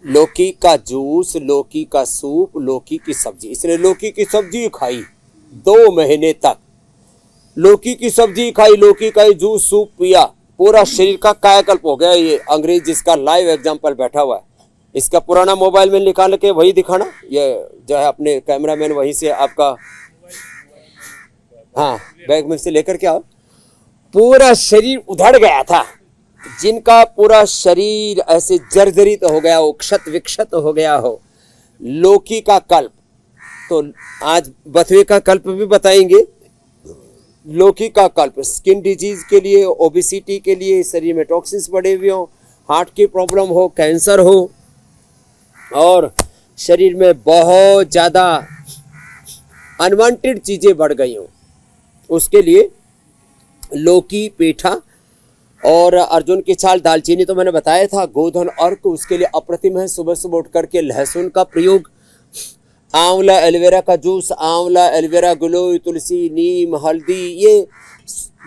लौकी का जूस, लौकी का सूप, लौकी की सब्जी। इसने लौकी की सब्जी खाई 2 महीने तक, लौकी की सब्जी खाई, लौकी का ही जूस सूप पिया, पूरा शरीर का कायाकल्प हो गया। ये अंग्रेज जिसका लाइव एग्जाम्पल बैठा हुआ है, इसका पुराना मोबाइल में निकाल के वही दिखाना, ये जो है अपने कैमरामैन वहीं से आपका, हाँ बैग में से लेकर के आओ। पूरा शरीर उधड़ गया था, जिनका पूरा शरीर ऐसे जर्जरित हो गया हो, क्षत विक्षत हो गया हो, लौकी का कल्प। तो आज बथुए का कल्प भी बताएंगे। लौकी का कल्प स्किन डिजीज के लिए, ओबेसिटी के लिए, शरीर में टॉक्सिन्स बढ़े हुए हो, हार्ट की प्रॉब्लम हो, कैंसर हो, और शरीर में बहुत ज़्यादा अनवांटेड चीज़ें बढ़ गई हों, उसके लिए लौकी, पेठा और अर्जुन की छाल, दालचीनी तो मैंने बताया था, गोधन अर्क उसके लिए अप्रतिम है। सुबह सुबह उठ करके लहसुन का प्रयोग, आंवला एलोवेरा का जूस, आंवला एलोवेरा गिलोय, तुलसी, नीम, हल्दी, ये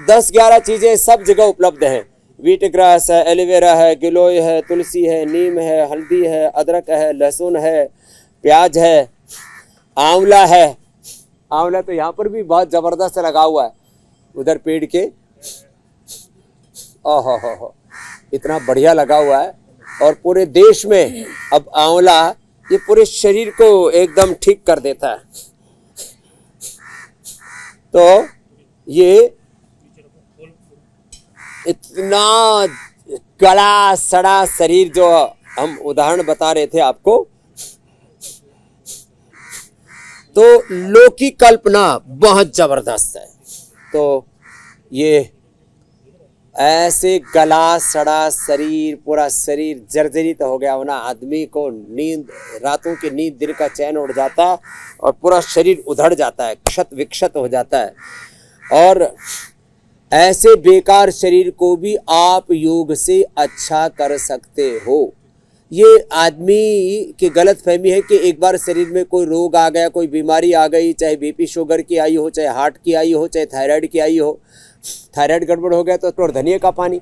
10-11 चीज़ें सब जगह उपलब्ध हैं। व्हीट ग्रास है, एलोवेरा है, गिलोय है, तुलसी है, नीम है, हल्दी है, अदरक है, लहसुन है, प्याज है, आंवला है। आंवला तो यहाँ पर भी बहुत ज़बरदस्त लगा हुआ है उधर पेड़ के, ओहो हो, इतना बढ़िया लगा हुआ है। और पूरे देश में अब आंवला ये पूरे शरीर को एकदम ठीक कर देता है। तो ये इतना गला सड़ा शरीर, जो हम उदाहरण बता रहे थे आपको, तो लौकी कल्पना बहुत जबरदस्त है। तो ये ऐसे गला सड़ा शरीर, पूरा शरीर जर्जरित हो गया होना, आदमी को नींद, रातों की नींद, दिन का चैन उड़ जाता है और पूरा शरीर उधड़ जाता है, क्षत विक्षत हो जाता है। और ऐसे बेकार शरीर को भी आप योग से अच्छा कर सकते हो। ये आदमी की गलत फहमी है कि एक बार शरीर में कोई रोग आ गया, कोई बीमारी आ गई, चाहे बीपी शुगर की आई हो, चाहे हार्ट की आई हो, चाहे थायराइड की आई हो, थायराइड गड़बड़ हो गया तो धनिया का पानी,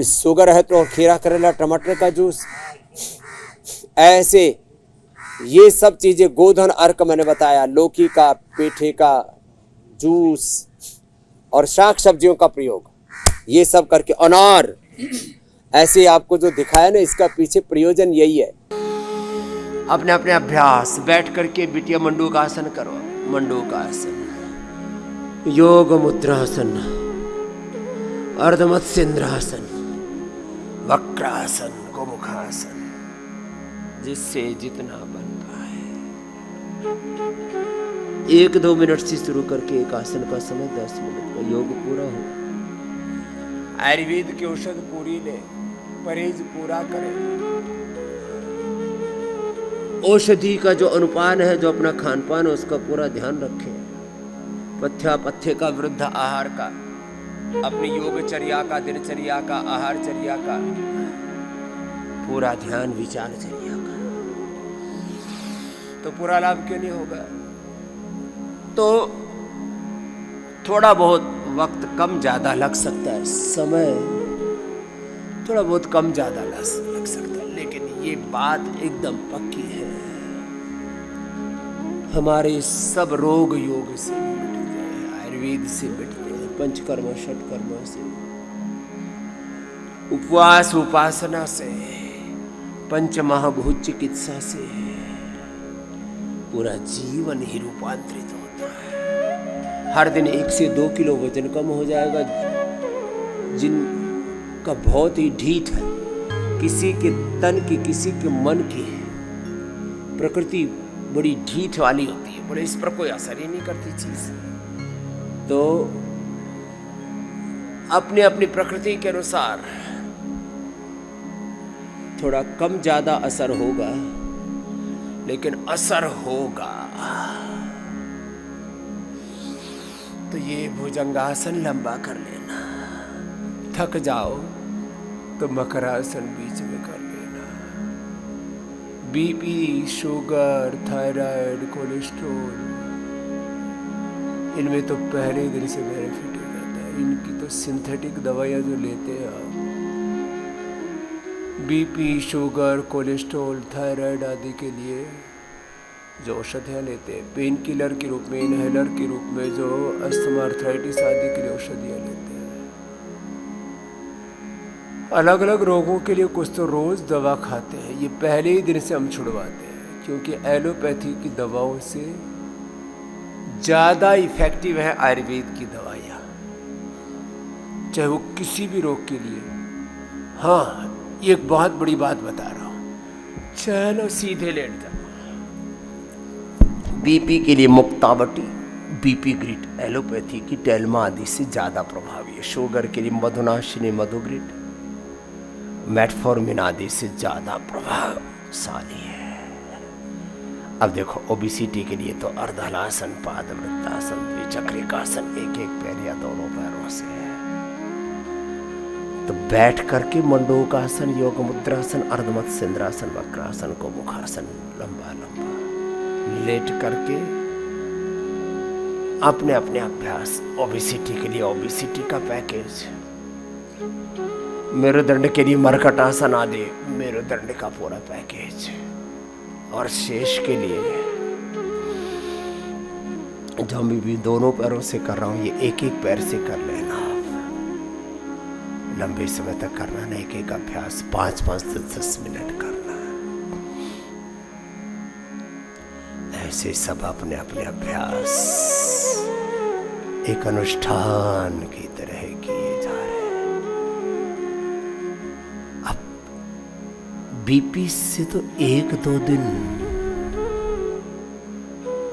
शुगर है तो खीरा करेला टमाटर का जूस, ऐसे ये सब चीज़ें, गोधन अर्क मैंने बताया, लौकी का, पेठे का जूस और शाक सब्जियों का प्रयोग, ये सब करके, अनार, ऐसे आपको जो दिखाया ना, इसका पीछे प्रयोजन यही है। अपने अपने अभ्यास बैठ करके बिटिया मंडूकासन करो, मंडूकासन, योग मुद्रासन, अर्धमत्स्येंद्रासन, वक्रासन, गोमुखासन, जिससे जितना बन पाए। 1-2 मिनट से शुरू करके एक आसन का समय 10 मिनट का योग पूरा हो। आयुर्वेद की औषध पूरी ले, परहेज पूरा करें। औषधि का जो अनुपान है, जो अपना खान पान है, उसका पूरा ध्यान रखें। पथ्य का, वृद्ध आहार का, अपनी योगचर्या का, दिनचर्या का, आहारचर्या का पूरा ध्यान, विचारचर्या का, तो पूरा लाभ क्यों नहीं होगा। तो थोड़ा बहुत वक्त कम ज़्यादा लग सकता है, समय थोड़ा बहुत कम ज़्यादा लग सकता है, लेकिन ये बात एकदम पक्की है, हमारे सब रोग योग से मिटते हैं, आयुर्वेद से मिटते हैं, पंचकर्म षटकर्म से, उपवास उपासना से, पंचमहाभूत चिकित्सा से पूरा जीवन ही रूपांतरित होता है। हर दिन 1 से 2 किलो वजन कम हो जाएगा। जिनका बहुत ही ढीठ है, किसी के तन की, किसी के मन की प्रकृति बड़ी ढीठ वाली होती है, बड़े इस पर कोई असर ही नहीं करती चीज, तो अपने अपनी प्रकृति के अनुसार थोड़ा कम ज्यादा असर होगा, लेकिन असर होगा। तो ये भुजंगासन लंबा कर लेना, थक जाओ तो मकरासन बीच में कर लेना। बीपी, शुगर, थायराइड, कोलेस्ट्रॉल, इनमें तो पहले दिन से बेनिफिट हो जाता है। इनकी तो सिंथेटिक दवाइयाँ जो लेते हैं आप, बीपी, शुगर, कोलेस्ट्रॉल, थायराइड आदि के लिए जो औषधियाँ लेते हैं, पेन किलर के रूप में, इनहेलर के रूप में, जो अस्थमा, आर्थराइटिस आदि के लिए औषधियाँ लेते हैं, अलग अलग रोगों के लिए कुछ तो रोज़ दवा खाते हैं। ये पहले ही दिन से हम छुड़वाते हैं, क्योंकि एलोपैथी की दवाओं से ज़्यादा इफेक्टिव है आयुर्वेद की दवाइयाँ, चाहे वो किसी भी रोग के लिए। हाँ, ये एक बहुत बड़ी बात बता रहा हूँ। चलो सीधे लेट जाओ। बीपी के लिए मुक्तावटी, बीपी ग्रिड एलोपैथी की टेल्मा आदि से ज़्यादा प्रभावी है। शुगर के लिए मधुनाशिनी मधुग्रिड, मेटफॉर्मिन आदि से ज़्यादा प्रभावशाली है। अब देखो, ओबिसिटी के लिए तो अर्धहलासन, पादवृत्तासन, द्विचक्रिकासन, एक एक पैर या दोनों पैरों से है। तो बैठ करके मंडूकासन, योग मुद्रासन, अर्धमत्स्येंद्रासन, वक्रासन, गोमुखासन, लंबा लंबा लेट करके अपने अपने अभ्यास। ओबिसिटी के लिए ओबिसिटी का पैकेज, मेरुदंड के लिए मरकटासन आदि मेरुदंड का पूरा पैकेज, और शेष के लिए जो मैं भी दोनों पैरों से कर रहा हूं, ये एक एक पैर से कर लेना आप। लंबे समय तक करना नहीं, एक एक अभ्यास 5-5 से 10 मिनट करना। ऐसे सब अपने अपने अभ्यास एक अनुष्ठान की तरह किए जा रहे हैं। अब बीपी से तो 1-2 दिन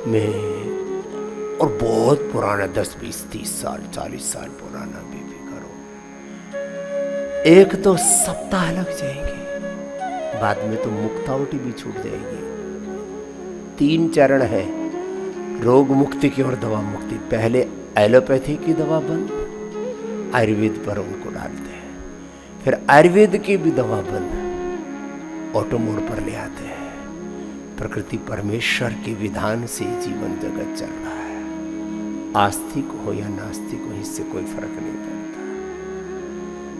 में, और बहुत पुराना 10, 20, 30 साल, 40 साल पुराना बीपी करो, 1-2 सप्ताह लग जाएंगे, बाद में तो मुक्तावटी भी छूट जाएगी। 3 चरण है रोग मुक्ति की और दवा मुक्ति। पहले एलोपैथी की दवा बंद, आयुर्वेद पर उनको डालते हैं, फिर आयुर्वेद की भी दवा बंद, ऑटो मोड पर ले आते हैं। प्रकृति परमेश्वर के विधान से जीवन जगत चल रहा है। आस्तिक हो या नास्तिक हो, इससे कोई फर्क नहीं पड़ता।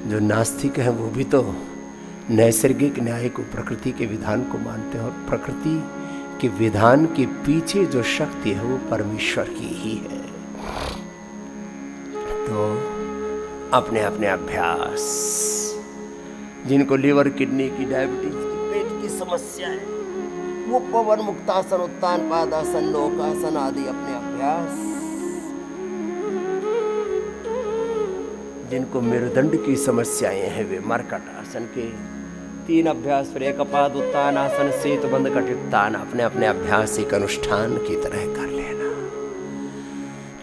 जो नास्तिक है वो भी तो नैसर्गिक न्याय को, प्रकृति के विधान को मानते हैं, और प्रकृति के विधान के पीछे जो शक्ति है वो परमेश्वर की ही है। तो अपने अपने अभ्यास, जिनको लीवर, किडनी की, डायबिटीज की, पेट की समस्या है, वो पवन मुक्तासन, उत्तान पादासन, लोकासन आदि अपने अभ्यास। जिनको मेरुदंड की समस्याएं हैं, वे मरकट आसन के 3 अभ्यास, फिर एक अपाद उत्तान आसन, सेतु बंद कटित्तान, अपने अपने अभ्यास एक अनुष्ठान की तरह कर लेना।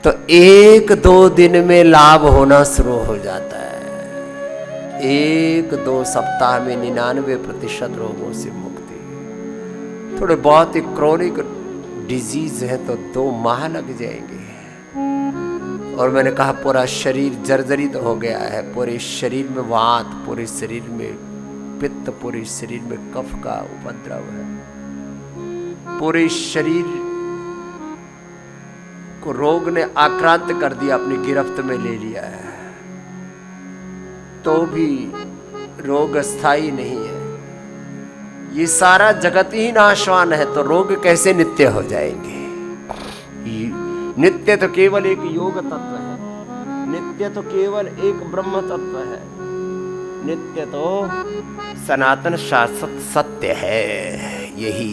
तो 1-2 दिन में लाभ होना शुरू हो जाता है। 1-2 सप्ताह में 99% रोगों से मुक्ति। थोड़े बहुत ही क्रोनिक डिजीज है तो 2 माह लग जाएंगे। और मैंने कहा पूरा शरीर जर्जरित हो गया है, पूरे शरीर में वात, पूरे शरीर में पित्त, पूरे शरीर में कफ का उपद्रव है, पूरे शरीर को रोग ने आक्रांत कर दिया, अपनी गिरफ्त में ले लिया है, तो भी रोग स्थायी नहीं है। ये सारा जगत ही नाशवान है, तो रोग कैसे नित्य हो जाएंगे? नित्य तो केवल एक योग तत्व है, नित्य तो केवल एक ब्रह्म तत्व है, नित्य तो सनातन शाश्वत सत्य है। यही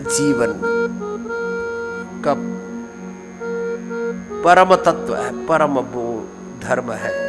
जीवन का परम तत्व है, परम धर्म है।